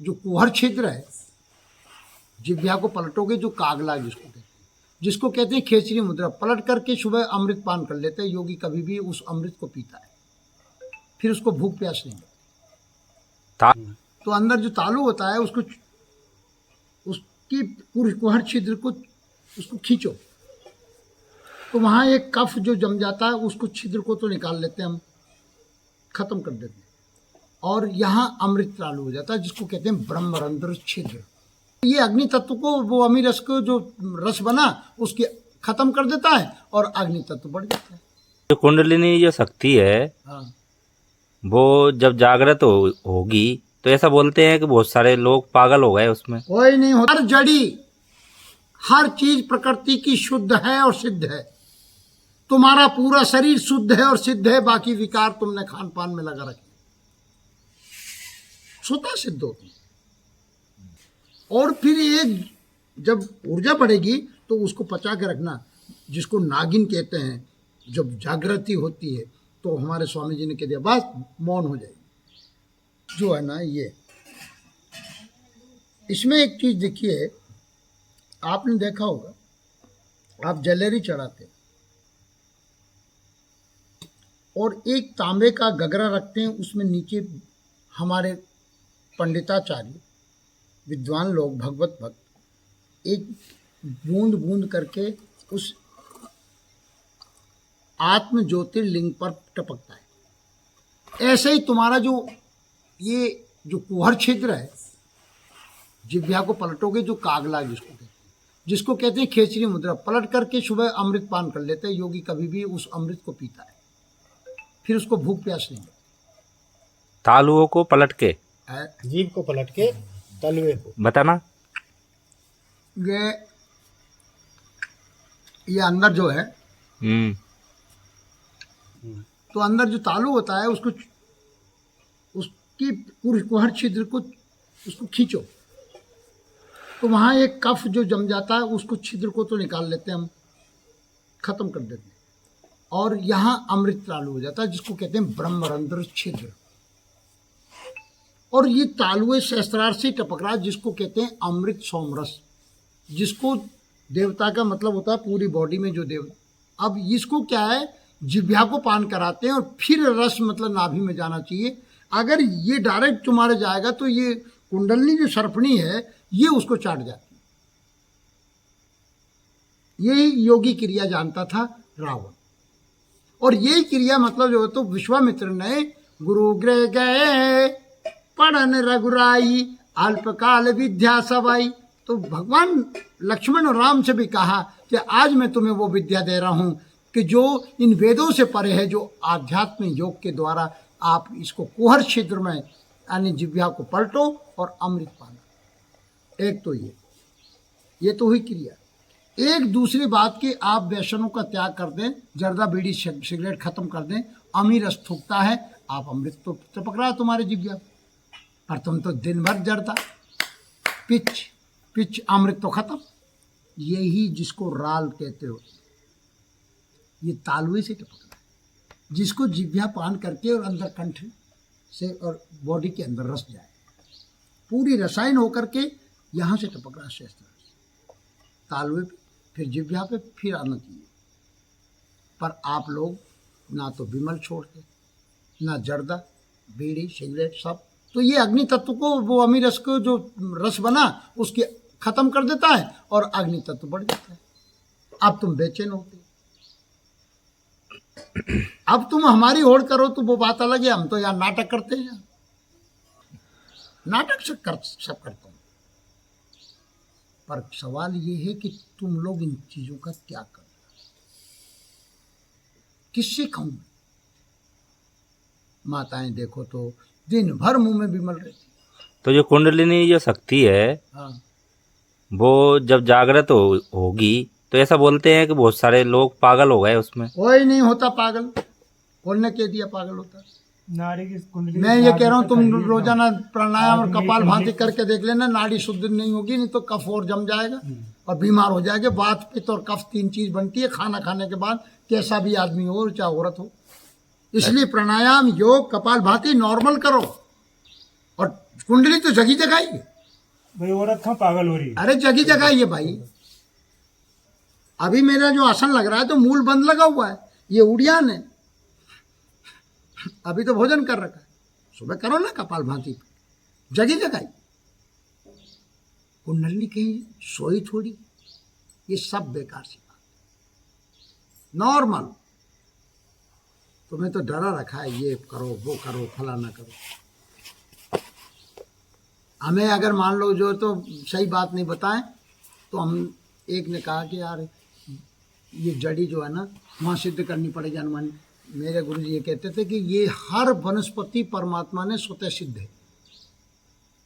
जो कुहर छिद्र है, जिह्वा को पलटोगे, जो कागला जिसको कहते हैं खेचरी मुद्रा, पलट करके सुबह अमृत पान कर लेते हैं योगी। कभी भी उस अमृत को पीता है, फिर उसको भूख प्यास नहीं लगती। तो अंदर जो तालु होता है उसको, उसकी पूरी कुहर छिद्र को उसको खींचो, तो वहाँ एक कफ जो जम जाता है उसको छिद्र को तो निकाल लेते हैं हम, खत्म कर देते हैं, और यहाँ अमृत चालू हो जाता है, जिसको कहते हैं ब्रह्मरंध्र छिद्र। ये अग्नि तत्व को, वो अमी रस को जो रस बना उसके खत्म कर देता है और अग्नि तत्व बढ़ जाता है। जो कुंडलिनी जो शक्ति है, हाँ, वो जब जागृत होगी तो ऐसा बोलते हैं कि बहुत सारे लोग पागल हो गए उसमें। कोई नहीं होता, हर जड़ी, हर चीज प्रकृति की शुद्ध है और सिद्ध है। तुम्हारा पूरा शरीर शुद्ध है और सिद्ध है, बाकी विकार तुमने खान पान में लगा रखे, स्वतः सिद्ध होती है। और फिर एक जब ऊर्जा बढ़ेगी तो उसको पचा के रखना, जिसको नागिन कहते हैं। जब जागृति होती है तो हमारे स्वामी जी ने कह दिया बस मौन हो जाएगी, जो है ना ये। इसमें एक चीज देखिए, आपने देखा होगा, आप जलेरी चढ़ाते और एक तांबे का गगरा रखते हैं, उसमें नीचे हमारे पंडिताचार्य विद्वान लोग, भगवत भक्त, एक बूंद बूंद करके उस आत्म ज्योतिर्लिंग पर टपकता है। ऐसे ही तुम्हारा जो ये जो कुहर छिद्र है, जिह्वा को पलटोगे, जो कागला जिसको कहते हैं खेचरी मुद्रा, पलट करके सुबह अमृत पान कर लेते हैं योगी। कभी भी उस अमृत को पीता है, फिर उसको भूख प्यास नहीं लगती। तालुओं को पलट के, जीभ को पलट के, तलवे को बताना। ये अंदर जो है, तो अंदर जो तालु होता है उसको, उसकी पूरी कुहर छिद्र को उसको खींचो, तो वहाँ एक कफ जो जम जाता है उसको छिद्र को तो निकाल लेते हैं हम, खत्म कर देते हैं, और यहाँ अमृत चालू हो जाता है, जिसको कहते हैं ब्रह्मरंध्र छिद्र। और ये तालुए सहस्त्रार से टपक रहा है, जिसको कहते हैं अमृत सोमरस, जिसको देवता का मतलब होता है पूरी बॉडी में जो देव। अब इसको क्या है, जिह्वा को पान कराते हैं और फिर रस मतलब नाभि में जाना चाहिए। अगर ये डायरेक्ट तुम्हारे जाएगा तो ये कुंडलनी जो सर्पणी है ये उसको चाट जाती है। यही योगी क्रिया जानता था रावण, और यही क्रिया मतलब जो है, तो विश्वामित्र ने गुरु गृह गए पढ़न रघुराई, अल्पकाल विद्या सवाई। तो भगवान लक्ष्मण और राम से भी कहा कि आज मैं तुम्हें वो विद्या दे रहा हूँ कि जो इन वेदों से परे है, जो आध्यात्म योग के द्वारा आप इसको कुहर छिद्र में यानी जिह्वा को पलटो और अमृत पाना। एक तो ये तो हुई क्रिया। एक दूसरी बात कि आप व्यसनों का त्याग कर दें, जर्दा बीड़ी सिगरेट खत्म कर दें, अमी रस थूकता है, आप अमृत तो टपक रहा है तुम्हारे जिह्वा पर, तुम तो दिन भर जर्दा पिच अमृत तो खत्म। यही जिसको राल कहते हो, ये तालुए से टपक रहा है, जिसको जिह्वा पान करके और अंदर कंठ से और बॉडी के अंदर रस जाए, पूरी रसायन होकर के यहाँ से टपक रहा है शस्त्र, तालुए पे, फिर जिह्वा पे, फिर आना चाहिए। पर आप लोग ना तो विमल छोड़ते, ना जर्दा बीड़ी सिगरेट सब। तो ये अग्नि तत्व को, वो अमी रस को जो रस बना उसके खत्म कर देता है और अग्नि तत्व बढ़ जाता है। अब तुम बेचैन होते, अब तुम हमारी होड़ करो तो वो बात अलग है, हम तो यार नाटक करते हैं, नाटक सब करता हूँ। पर सवाल ये है कि तुम लोग इन चीजों का त्याग कर, किससे कहूं? माताएं देखो तो दिन भर मुंह में विमल रहती। तो जो कुंडलिनी जो शक्ति है, हाँ, वो जब जागृत होगी तो ऐसा बोलते हैं कि बहुत सारे लोग पागल हो गए उसमें। कोई नहीं होता पागल, कौन ने कह दिया पागल होता? नाड़ी की कुंडली, मैं ये कह रहा हूँ तुम रोजाना प्राणायाम और कपाल भाती करके देख लेना, नाड़ी शुद्ध नहीं होगी, नहीं तो कफ और जम जाएगा और बीमार हो जाएगा। वात पित्त और कफ 3 चीज बनती है खाना खाने के बाद, कैसा भी आदमी हो चाहे औरत हो। इसलिए प्राणायाम योग कपाल भाती नॉर्मल करो और कुंडली तो जगी जगह ही है। भाई औरत कहाँ पागल हो रही है? अरे जगी जगह ही है भाई। अभी मेरा जो आसन लग रहा है तो मूल बंद लगा हुआ है, ये उड़ियान है। अभी तो भोजन कर रखा है, सुबह करो ना कपाल भाती, जगी जगाई। कुंडली कहीं सोई थोड़ी, ये सब बेकार सी बात। नॉर्मल तुम्हें तो डरा रखा है, ये करो वो करो फलाना करो। हमें अगर मान लो जो तो सही बात नहीं बताएं तो हम, एक ने कहा कि यार ये जड़ी जो है ना वहाँ सिद्ध करनी पड़ेगी अनुमान। मेरे गुरु जी ये कहते थे कि ये हर वनस्पति परमात्मा ने स्वतः सिद्ध है,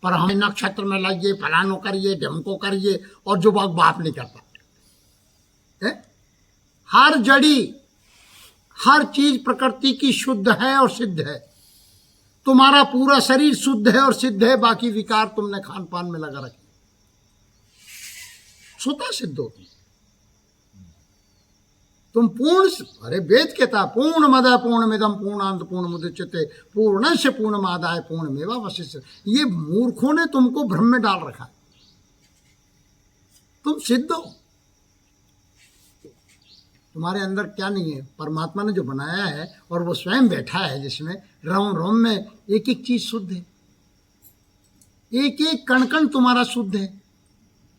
पर हमें नक्षत्र में लाइए, फलानो करिए, ढमको करिए, और जो बाप नहीं कर पाते। हर जड़ी, हर चीज प्रकृति की शुद्ध है और सिद्ध है। तुम्हारा पूरा शरीर शुद्ध है और सिद्ध है, बाकी विकार तुमने खान पान में लगा रखे, स्वतः सिद्ध होती। तुम पूर्ण, अरे वेद कहता है पूर्ण मद पूर्णमिदम पूर्णांत पूर्ण मुदच्यते पूर्णस्य पूर्णमादाय पूर्णमेवावशिष्यते। ये मूर्खों ने तुमको भ्रम में डाल रखा है, तुम सिद्ध हो। तुम्हारे अंदर क्या नहीं है, परमात्मा ने जो बनाया है और वो स्वयं बैठा है जिसमें, रोम रोम में एक एक चीज शुद्ध है, एक एक कण कण तुम्हारा शुद्ध है।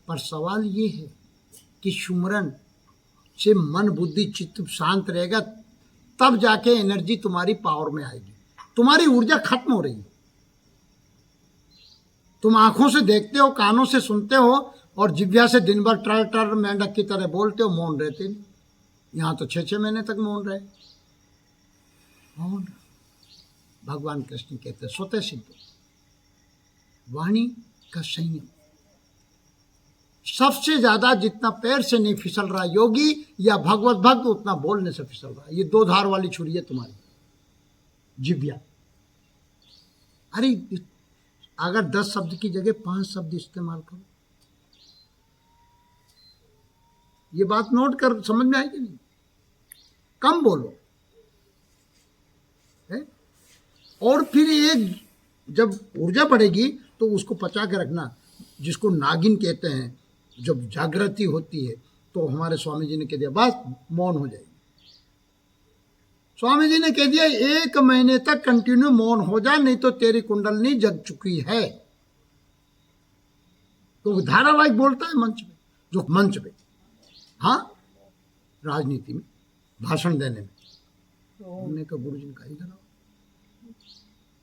पर सवाल ये है कि सुमरन से मन बुद्धि चित्त शांत रहेगा, तब जाके एनर्जी तुम्हारी पावर में आएगी। तुम्हारी ऊर्जा खत्म हो रही है। तुम आंखों से देखते हो, कानों से सुनते हो, और जिह्वा से दिन भर टर टर मेंढक की तरह बोलते हो, मौन रहते नहीं। यहाँ तो 6-6 महीने तक मौन रहे। मौन भगवान कृष्ण कहते स्वतः सिद्ध वाणी का संयम। सबसे ज्यादा जितना पैर से नहीं फिसल रहा योगी या भगवत भक्त, उतना बोलने से फिसल रहा है। ये 2 धार वाली छुरी है तुम्हारी जिव्या। अरे अगर 10 शब्द की जगह 5 शब्द इस्तेमाल करो, ये बात नोट कर, समझ में आएगी नहीं। कम बोलो है? और फिर एक जब ऊर्जा बढ़ेगी तो उसको पचा के रखना, जिसको नागिन कहते हैं। जब जागृति होती है तो हमारे स्वामी जी ने कह दिया बस मौन हो जाएगी। स्वामी जी ने कह दिया 1 महीने तक कंटिन्यू मौन हो जा, नहीं तो तेरी कुंडलनी जग चुकी है। तो धारावाहिक बोलता है मंच में, जो मंच पे, हाँ राजनीति में भाषण देने में। हमने कहा गुरु जी ने कहा इधर आओ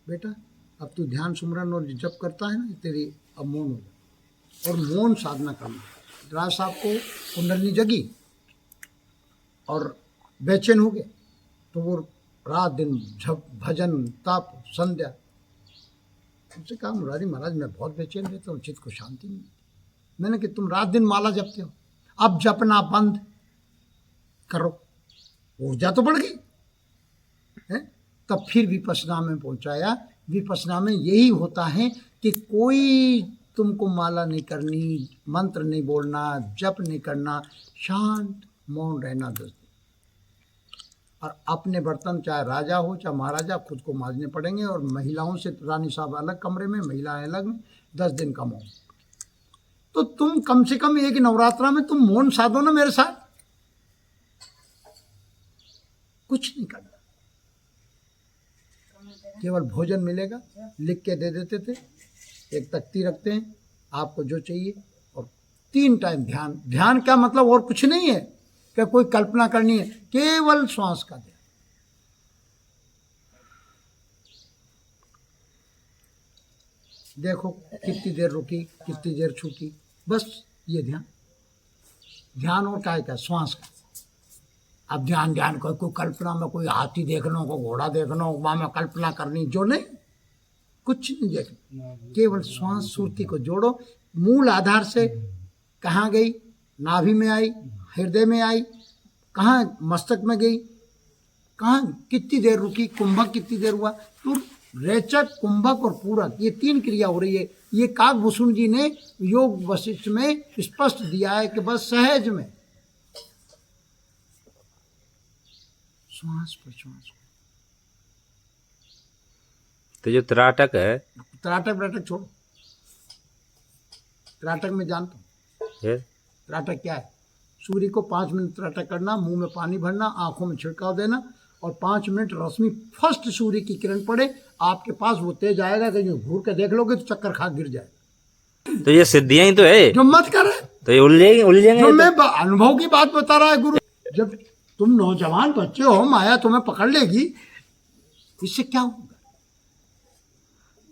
बेटा, अब तू ध्यान सुमरन और जप करता है ना, तेरी अब मौन हो जा और मौन साधना करना। राज साहब को कुंडलनी जगी और बेचैन हो गए, तो वो रात दिन झप भजन तप संध्या। उनसे कहा मुरारी महाराज मैं बहुत बेचैन रहता हूँ, चित्त को शांति नहीं। मैंने कि तुम रात दिन माला जपते हो, अब जपना बंद करो, ऊर्जा तो बढ़ गई है। तब फिर विपश्यना में पहुंचाया। विपश्यना में यही होता है कि कोई तुमको माला नहीं करनी, मंत्र नहीं बोलना, जप नहीं करना, शांत मौन रहना 10 दिन। और अपने बर्तन चाहे राजा हो चाहे महाराजा खुद को मांजने पड़ेंगे, और महिलाओं से रानी साहब अलग कमरे में, महिलाएं अलग में, 10 दिन का मौन। तो तुम कम से कम एक नवरात्रा में तुम मौन साधो ना मेरे साथ। कुछ नहीं करना, केवल भोजन मिलेगा, लिख के दे देते थे, एक तख्ती रखते हैं आपको जो चाहिए, और 3 टाइम ध्यान। ध्यान का मतलब और कुछ नहीं है कि कोई कल्पना करनी है, केवल श्वास का ध्यान। देखो कितनी देर रुकी, कितनी देर छूटी, बस ये ध्यान। ध्यान और काय का, श्वास का। अब ध्यान ध्यान कोई कल्पना में, कोई हाथी देखना, कोई घोड़ा देखना, वहां में कल्पना करनी, जो नहीं, कुछ नहीं देखना, केवल श्वास सुरती को जोड़ो। मूल आधार से कहाँ गई, नाभि में आई, हृदय में आई, कहाँ मस्तक में गई, कहाँ कितनी देर रुकी, कुंभक कितनी देर हुआ। तो रेचक, कुंभक और पूरक, ये 3 क्रिया हो रही है। ये काकभूषण जी ने योग वशिष्ठ में स्पष्ट दिया है कि बस सहज में श्वास पर श्वास। तो जो त्राटक है त्राटक व्राटक छोड़ो, त्राटक में जानता हूँ। फिर त्राटक क्या है? सूर्य को 5 मिनट त्राटक करना, मुंह में पानी भरना, आंखों में छिड़काव देना और 5 मिनट रोशनी फर्स्ट सूर्य की किरण पड़े आपके पास, वो तेज आएगा कि जो घूर के देख लोगे तो चक्कर खा गिर जाए। तो ये सिद्धियां ही तो है, जो मत करे, तो ये उलझेंगे जो तो। मैं अनुभव की बात बता रहा है गुरु। जब तुम नौजवान बच्चे हो, माया तुम्हें पकड़ लेगी, इससे क्या होगा?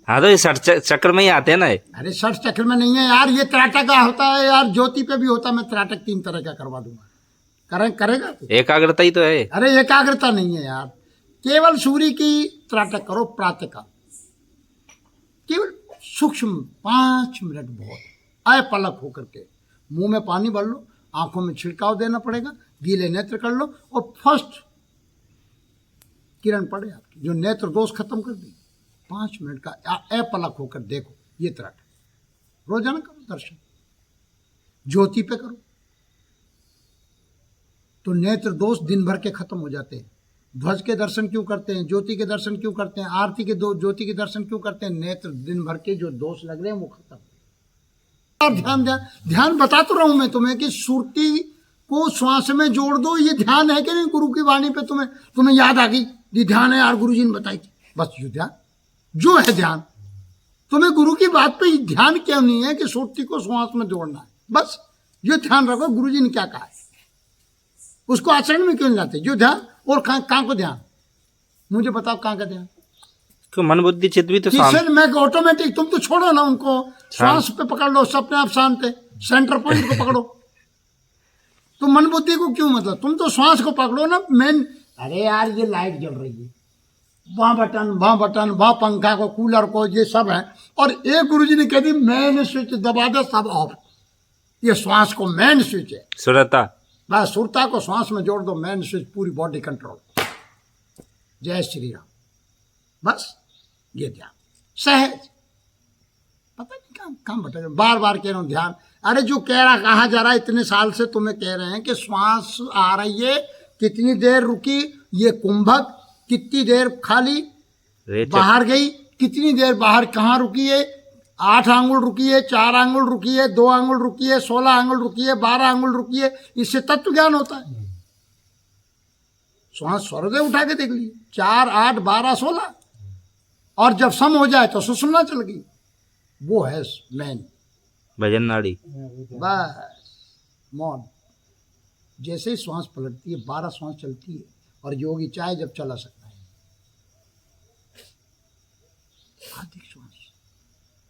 हाँ तो ये चक्कर में ही आते हैं ना ये। अरे सर चक्र में नहीं है यार, ये त्राटक का होता है यार, ज्योति पे भी होता है। मैं त्राटक 3 तरह का करवा दूंगा, करेगा तू? एकाग्रता ही तो है। अरे एकाग्रता नहीं है यार, केवल सूर्य की त्राटक करो प्रातःकाल, केवल सूक्ष्म 5 मिनट बहुत अपलक होकर के, मुंह में पानी भर लो, आंखों में छिड़काव देना पड़ेगा, गीले नेत्र कर लो और फर्स्ट किरण पड़े आपकी, जो नेत्र दोष खत्म कर दी। 5 मिनट का अपलक होकर देखो, ये त्राटक रोजाना करो, दर्शन ज्योति पे करो तो नेत्र दोष दिन भर के खत्म हो जाते हैं। ध्वज के दर्शन क्यों करते हैं? ज्योति के दर्शन क्यों करते हैं? आरती के ज्योति के दर्शन क्यों करते हैं? नेत्र दिन भर के जो दोष लग रहे हैं वो खत्म। और ध्यान बता तो रहा हूं मैं तुम्हें कि सुरती को श्वास में जोड़ दो, ये ध्यान है कि नहीं? गुरु की वाणी पे तुम्हें याद आ गई, ये ध्यान है यार, गुरु जी ने बताई थी। बस ये ध्यान जो है ध्यान, तुम्हें गुरु की बात पे ध्यान क्यों नहीं है कि सुरती को श्वास में जोड़ना है? बस ये ध्यान रखो, गुरु जी ने क्या कहा है उसको आचरण में क्यों नहीं लाते? जो ध्यान और कहाँ को ध्यान, मुझे बताओ कहाँ का ध्यान? क्यों मन बुद्धि चित्त भी तो शांत। मैं ऑटोमेटिक, तुम तो छोड़ो ना उनको, श्वास पे पकड़ लो, अपने आप शांत है, सेंटर पॉइंट को पकड़ो। तुम मन बुद्धि को क्यों, मतलब तुम तो श्वास को पकड़ो ना मेन। अरे यार ये लाइट जल रही है, वहाँ बटन, वहाँ पंखा को, कूलर को, ये सब है, और एक गुरुजी ने कह दी मेन स्विच दबा दो सब ऑफ। ये श्वास को मेन स्विच है, सुरता, बस सुरता को श्वास में जोड़ दो, मेन स्विच, पूरी बॉडी कंट्रोल। जय श्री राम। बस ये ध्यान सहज, पता नहीं कहाँ भटक, बार बार कह रहा हूँ ध्यान। अरे जो कहा जा रहा है, इतने साल से तुम्हें कह रहे हैं कि श्वास आ रही है, कितनी देर रुकी, ये कुंभक कितनी देर खाली बाहर गई, कितनी देर बाहर कहाँ रुकी है, 8 आंगुल रुकी है, 4 आंगुल रुकी है, 2 आंगुल रुकी है, 16 आंगुल रुकी है, 12 आंगुल रुकी है, इससे तत्व ज्ञान होता है। श्वास स्वर्गदेव उठा के देख लीजिए, 4, 8, 12, 16, और जब सम हो जाए तो सुषुम्ना चल गई, वो है मेन भजन नाड़ी। बस मौन, जैसे ही श्वास पलटती है 12 श्वास चलती है, और योगी चाहे जब चला सकता है। अधिक श्वास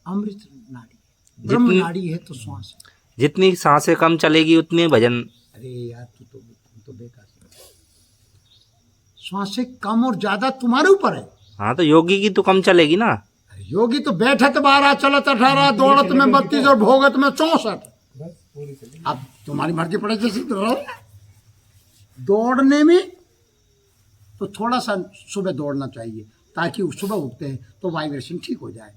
अमृत नाड़ी, ब्रह्म नाड़ी है तो श्वास है। जितनी सांसें कम चलेगी उतनी भजन। अरे यार तुम तो बेकार, श्वासें कम और ज्यादा तुम्हारे ऊपर है। हाँ तो योगी की तो कम चलेगी ना। योगी तो बैठत 12, चलत 18, दौड़त में 32 और भोगत में 64। अब तुम्हारी मर्जी पड़े जैसे रहो। दौड़ने में तो थोड़ा सा सुबह दौड़ना चाहिए, ताकि सुबह उठते हैं तो वाइब्रेशन ठीक हो जाए।